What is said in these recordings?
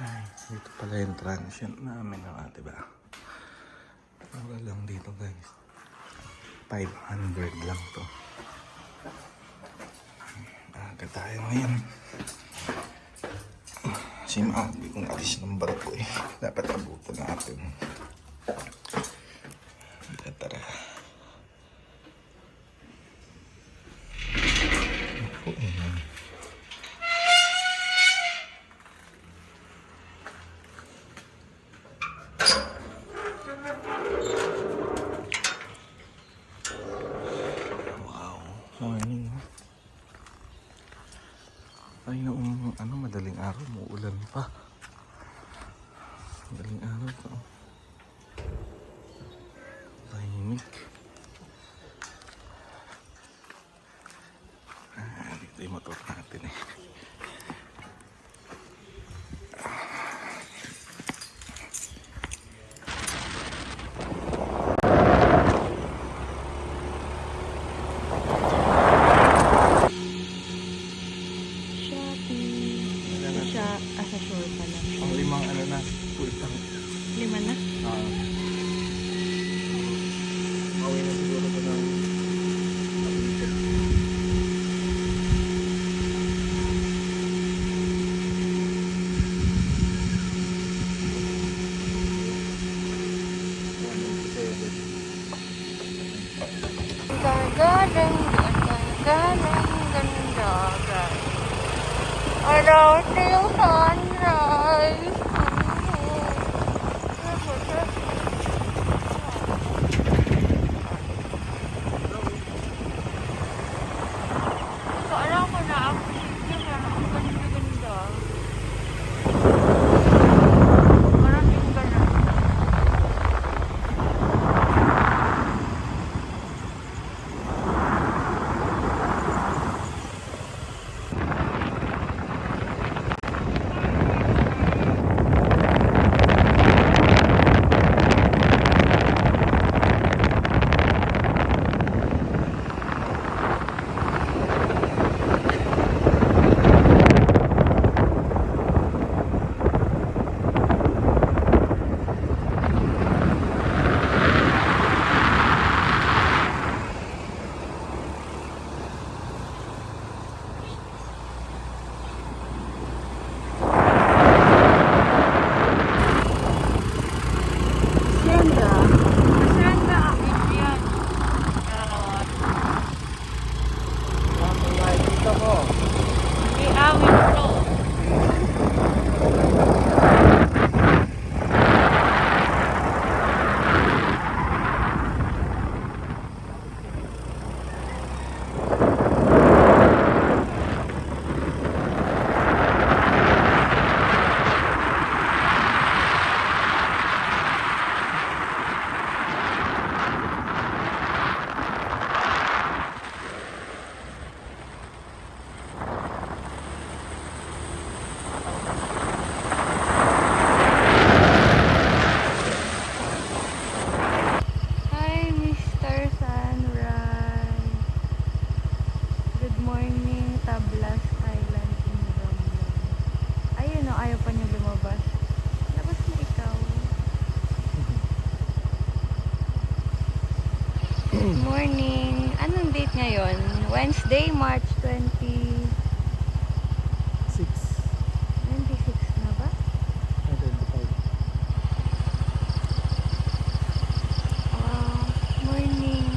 Ay, dito pala yung transient namin, diba? Mura lang dito, guys. 500 lang to. Aga tayo ngayon. Kasi maabi kong alis ng barko eh. Dapat abutan natin. Tara. Ako eh. Morning. Ay, noong madaling araw, muulan pa. Madaling araw pa. Tahimik. Dito yung motor natin eh. Sa shore pa lang. Ang limang na, full tank. 5 na? Mawin na siguro ko ng Galing, ganda, guys. Araw yung sunrise. So, alam ko na ako siya ang ganda. Maraming ganda. Morning. Anong date ngayon? Wednesday, March 26 na ba? 25. Morning.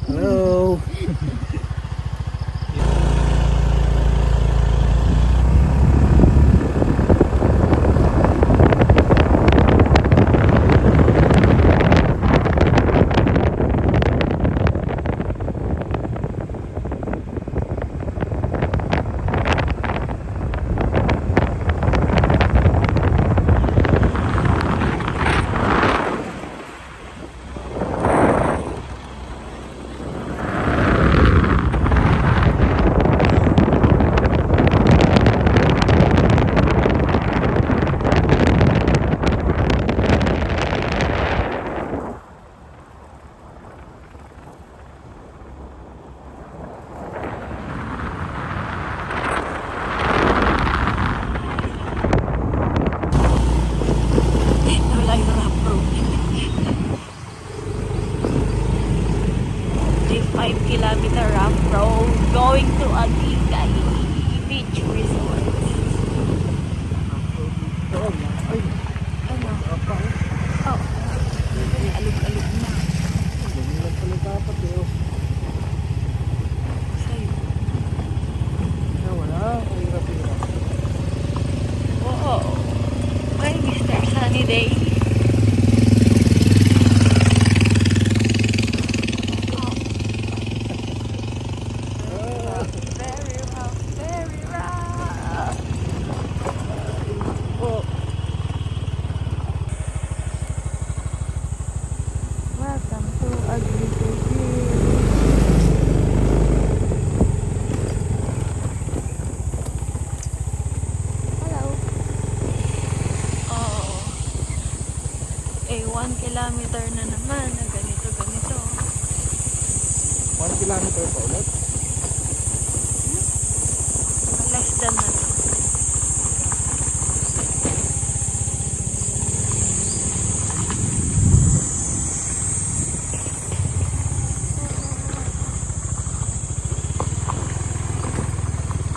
hello. kilometer rough road going to Agigay Beach Resort. Ano? Oh. Alog-alog na. Sa'yo. Oo. Ay, Mr. Sunny Day. Very rough, very rough. Oh. Welcome to Agigay Beach. Hello. Oh. 1 kilometer na naman na ganito. 1 kilometer pa ulit? Less than na.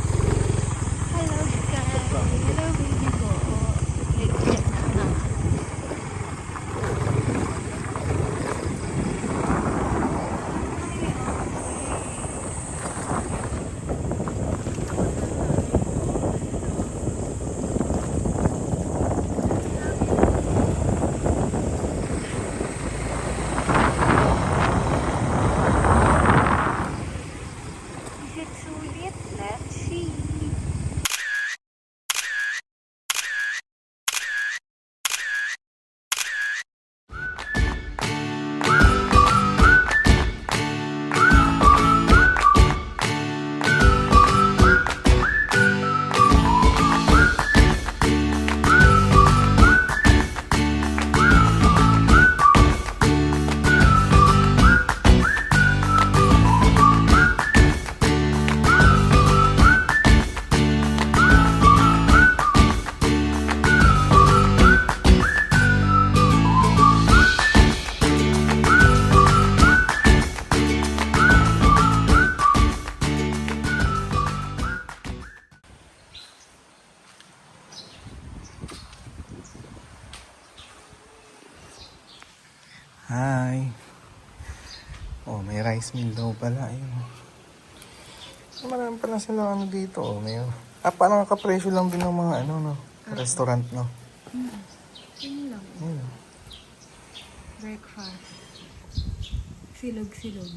Hello, Sky. Hello, baby ko. Legit na. Is it sulit? Let's see. Hi. Oh, may rice mill daw pala. Ayun. Marami pala sila ano dito. Oh, may... parang kapresyo lang din ng mga ano, no? Restaurant, no? Yun lang. Ayun. Breakfast. Silog-silog.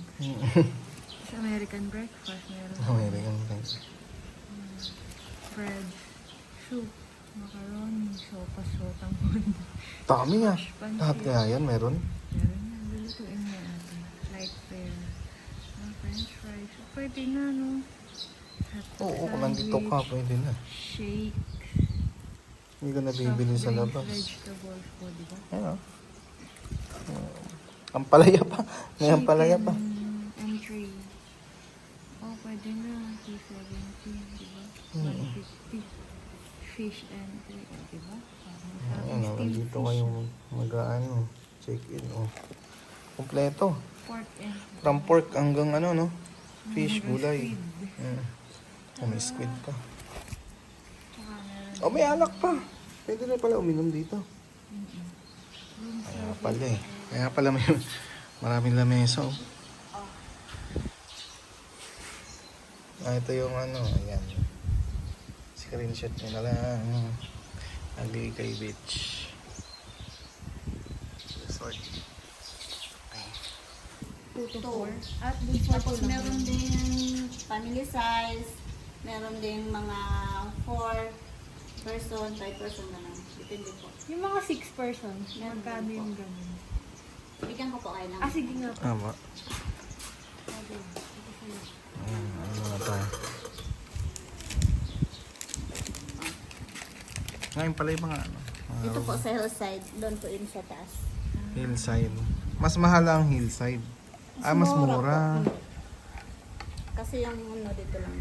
Sa American breakfast, meron American rice. bread, soup, macaroni, sopas, mundo. Dami nga. Pansit. Lahat kaya yan, meron? Meron na, lulutuin mo natin. Light fare. French fries. So, pwede na, no? Oo, kung nandito ka, pwede na. Shake. Hindi ka nabibili sa Soft drinks, labas. vegetables po, di ba? Ayun, oh. Ang palaya pa. May ang palaya pa. Chicken and three. Oh, pwede na. 270, di ba? 150. Fish and three, di ba? Ayun, oh, nandito kayong mag-ano, check-in, oh. Kompleto. Pork and From pork hanggang ano, no? Fish, hanggang gulay. squid. Oh, may squid pa. Tsaka meron Oh, may alak pa. Pwede na pala uminom dito. room Kaya service. pala eh. Kaya pala may maraming lamesa, oh. Ito yung ano, ayan. Screenshot nyo na lang. Agigay Beach Resort. 2 to 4. At tapos meron din family size, meron din mga 4 person, 5 person na lang. Depende po. Yung mga 6 persons, magkano yung ganun? Bigyan ko po kayo ng... Sige nga po. Tama. Ano na tayo? Ngayon pala yung mga ano. mga Dito po sa hillside, doon po yun sa taas. hillside. Mas mahal ang hillside. Mas mura. po. Kasi yung ano dito lang.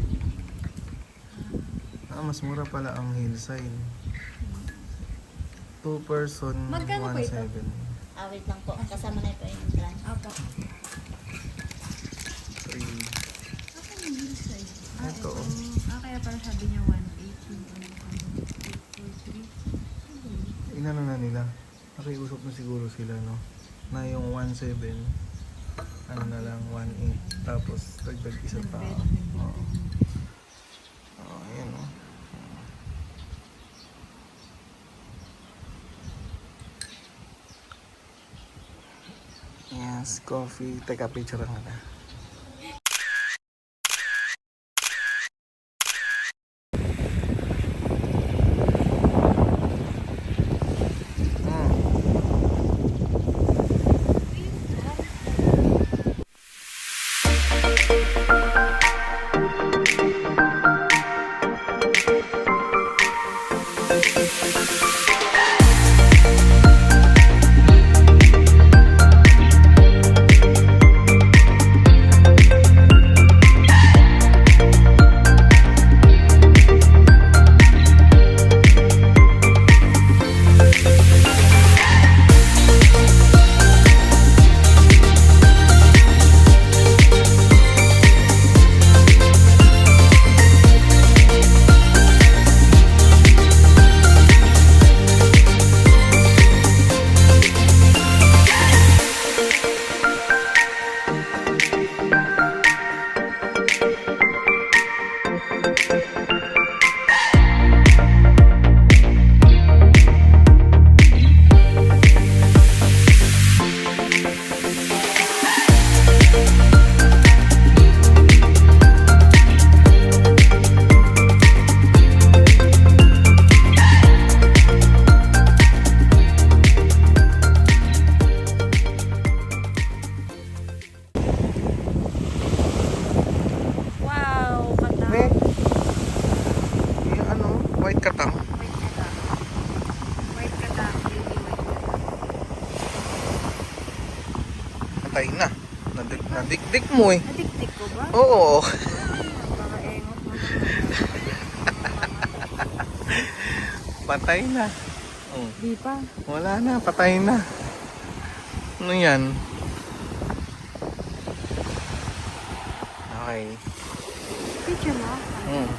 Mas mura pala ang hillside. 2 person, Magkano po ito? 1,700. Wait lang po, kasama na ito yung entrance. Apo. 3 inano na nila. Nakiusap na siguro sila, no? Na yung 1.7, ano na lang, 1.8. Tapos, dagdag isa pa. Oo. Oh, ayan, no? Yes, coffee. Teka, picture lang na. Wow, katang. Ne? Yung ano, white katang. White katang. Baby white katang. Patay na. Nadikdik mo eh. Nadikdik ko ba? Oo. Para engot mo Patay na. Oh. Di pa. Wala na, patay na. Ano yan? Okay. Picture mo? Hmm.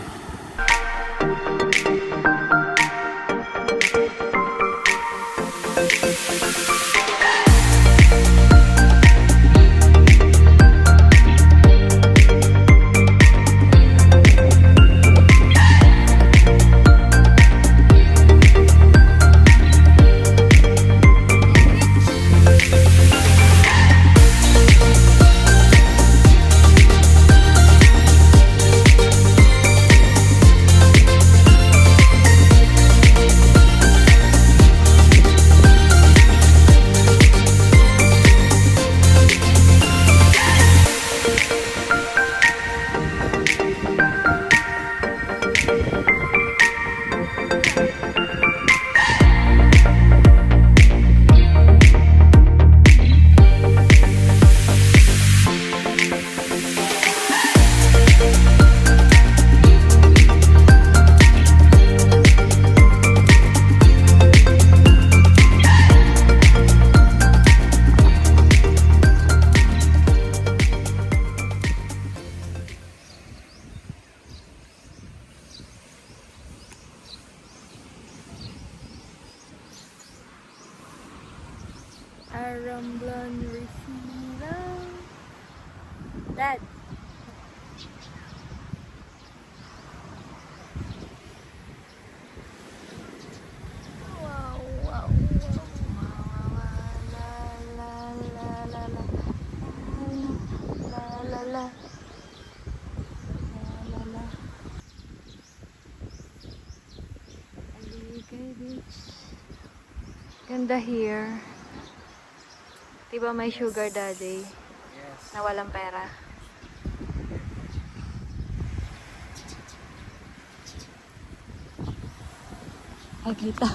Aramblan Resina. Dad. Wow, wow, wow. La la la la la. La la la. La la. Aligay Beach. Ganda here. Diba may sugar daddy? Yes. Na walang pera. Ay, kita.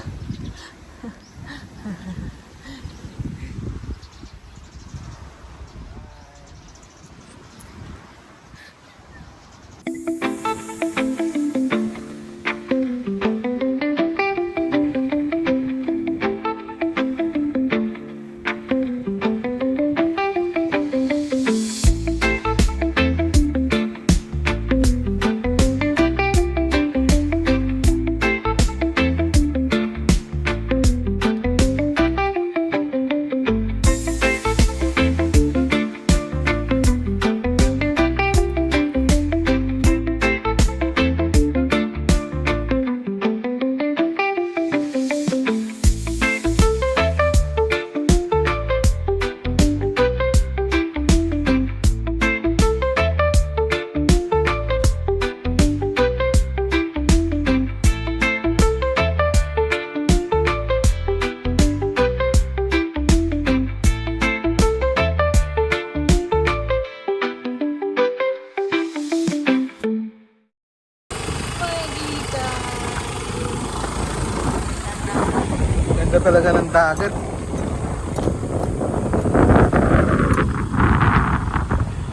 talaga ng dagat.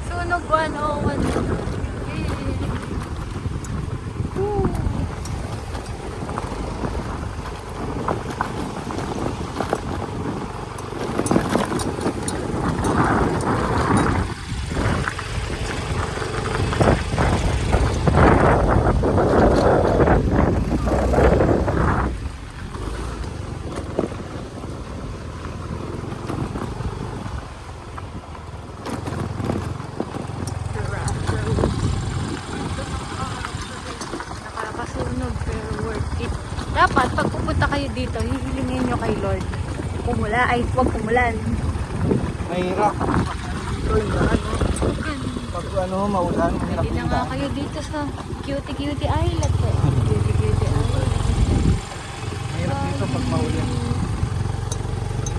Sunog 101. Nakakasunog pero worth it. Dapat pag pupunta kayo dito, hihilingin nyo kay Lord. Huwag umulan. Mahirap. Ito yung daan. Pag maulan, mahirap Hindi na yung nga daan. kayo dito sa Cutie Island. Cutie Island. Mahirap dito pag maulan.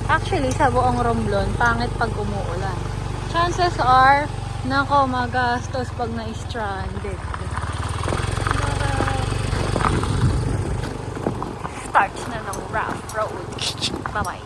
Actually, sa buong Romblon, pangit pag umuulan. Chances are, nako, magastos pag na-stranded. Starts na ng rough road. Bye-bye.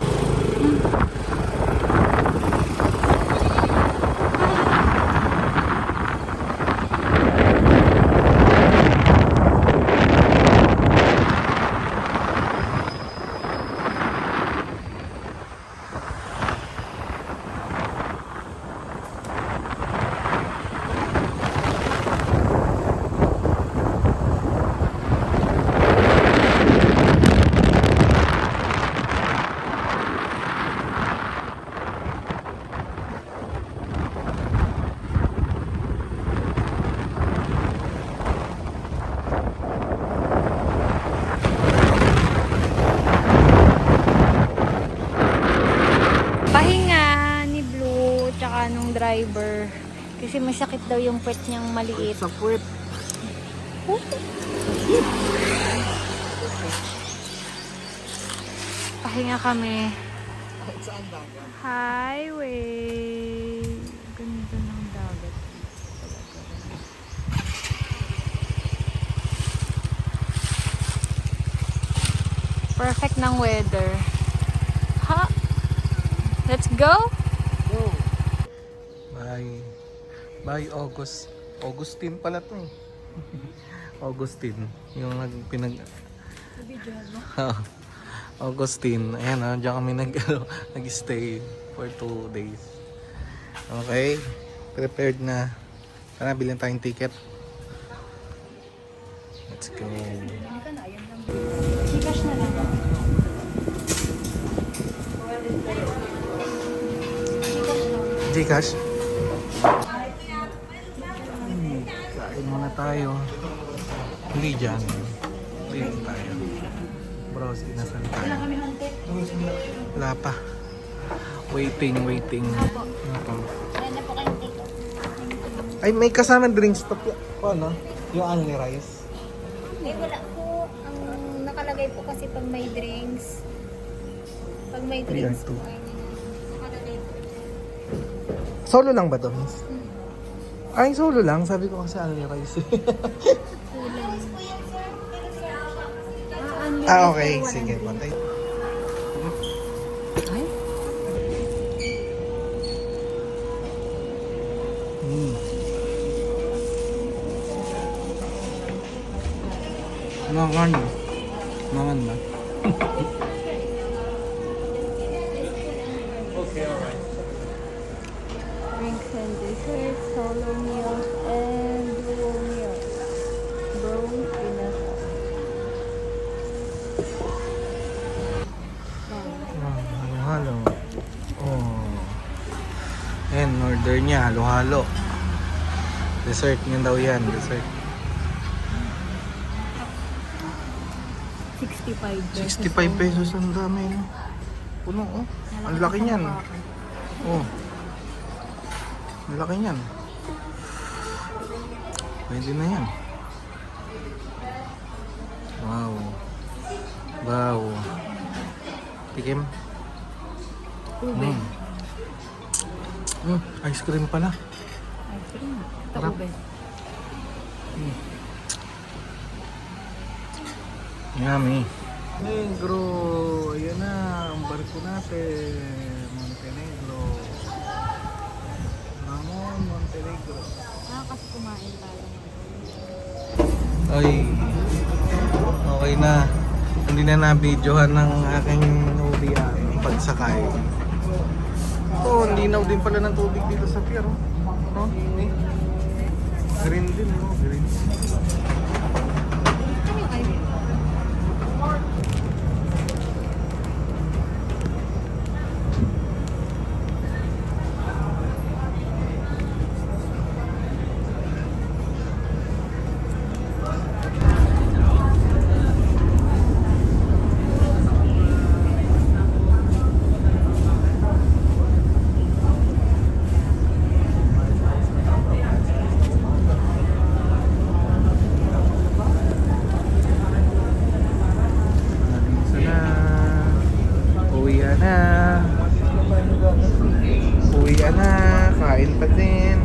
Pahinga ni Blue tsaka nung driver. Kasi masakit daw yung puwet niyang maliit. Sa puwet. Pahinga kami. Saan dagat? Highway. Ganda ng dagat. Perfect ng weather. Ha? Let's go? Go! Bye Augustine pala to eh. Augustine. Yung pinag... Augustine. Ayan ah, diyan kami nag-stay for 2 days. Okay. Prepared na. Tara, bilhin tayong ticket. Let's go. Gcash na lang. Gcash? Kain muna tayo. Hindi dyan. Wait tayo. Browse, inasal tayo. Wala pa. Waiting. Ano to? Ganda po kayong dito. Ay, may kasama drinks to. Ano? Yung only rice. Wala po. Ang nakalagay po kasi pag may drinks. Pag may drinks po. Ay, nakalagay po. Solo lang ba to, miss? Ay, solo lang. Sabi ko kasi only rice. Okay. Sige, patay. Ay? Mangan ba? Okay, alright. Drinks and desserts, solo meals, and duo meals. Bronze inasal. Halo-halo. Oh. Ayan, order niya. Halo-halo. Dessert niya daw yan. Dessert. 65 65 pesos ang dami. No? Puno, oh. Ang laki niyan. Oh. Ang laki niyan. Pwede na yan. Wow. Tikim. Ube. Ice cream pala. Ice cream. Ito Sarap. ube. Yummy. Negro, ayan na, ang barko natin. Montenegro. Ramon, Montenegro. Kasi kumain tayo. Ay, okay na. Hindi na na-videohan ng aking huli ang pagsakay. Ito, linaw din pala ng tubig dito sa pier. Oh. No? Eh. Green din, no? Green. Nalisa na. Uwian na. Uwian na. Kain pa din.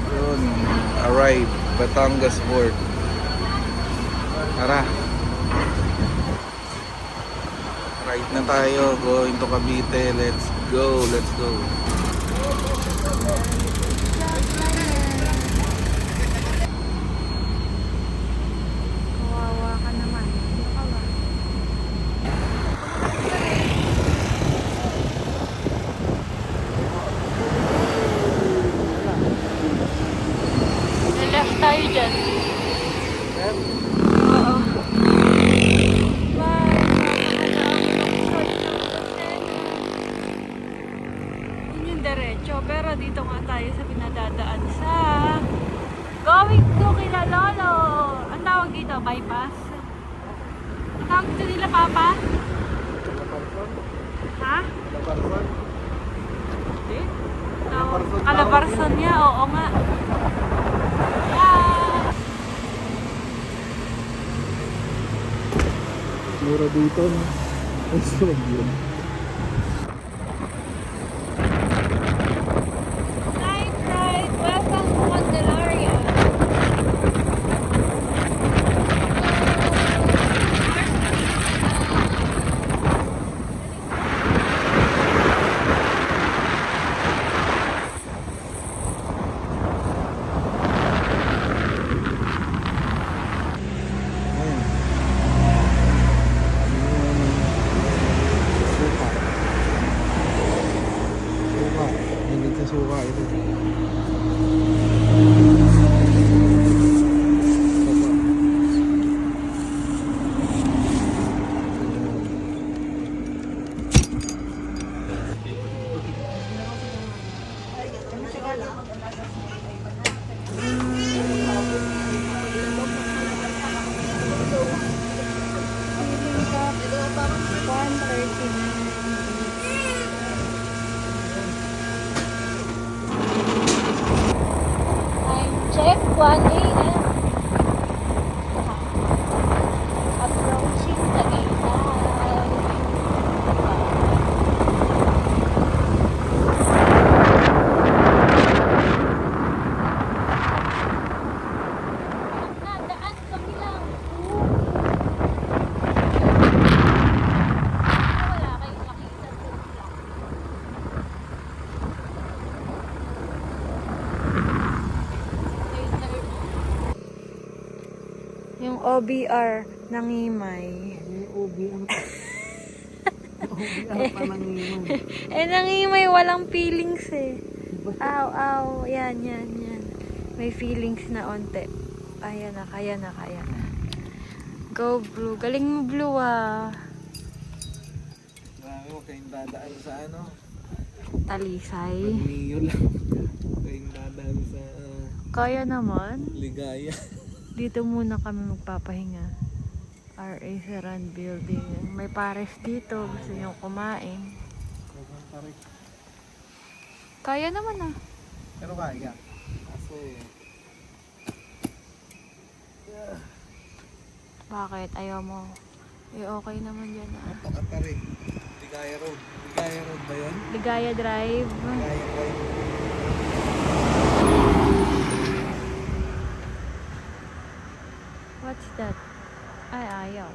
Yun, arrive, Batangas Port. Tara. Right na tayo, going to Cavite. Let's go, let's go. Kawawa ka naman. Ano ka ba? Left tayo dyan. Oo. Bye! Yun yung diretso. Pero dito nga tayo sa pinadadaan sa going to kila Lolo. Ang tawag dito? Bypass? Ang tawag dito nila, Papa? Ha? Hindi? Calabarzon niya, oo nga. Yeah! Mura dito, no? Ang swag yun. Night ride! Welcome to Candelaria! Yung OBR ng Imay. Yung OBR pa ng iman. Ng Imay walang feelings eh. Aw. Yan. May feelings na onte. Kaya na. Go Blue. Galing mo Blue ah. Marami mo kayong dadaan sa ano. Talisay. Pag-niyo lang. Kayong dadaan sa Kaya naman. Ligaya. Dito muna kami magpapahinga. RA Saran Building. May pares dito. Gusto nyo kumain. Kaya naman ah. Pero kaya. Kaso, Bakit? Ayaw mo? Okay naman dyan ah. napakatarik. Ligaya Road. Ligaya Road ba yun? Ligaya Drive. Ligaya Road. What's that? Ay, ayaw.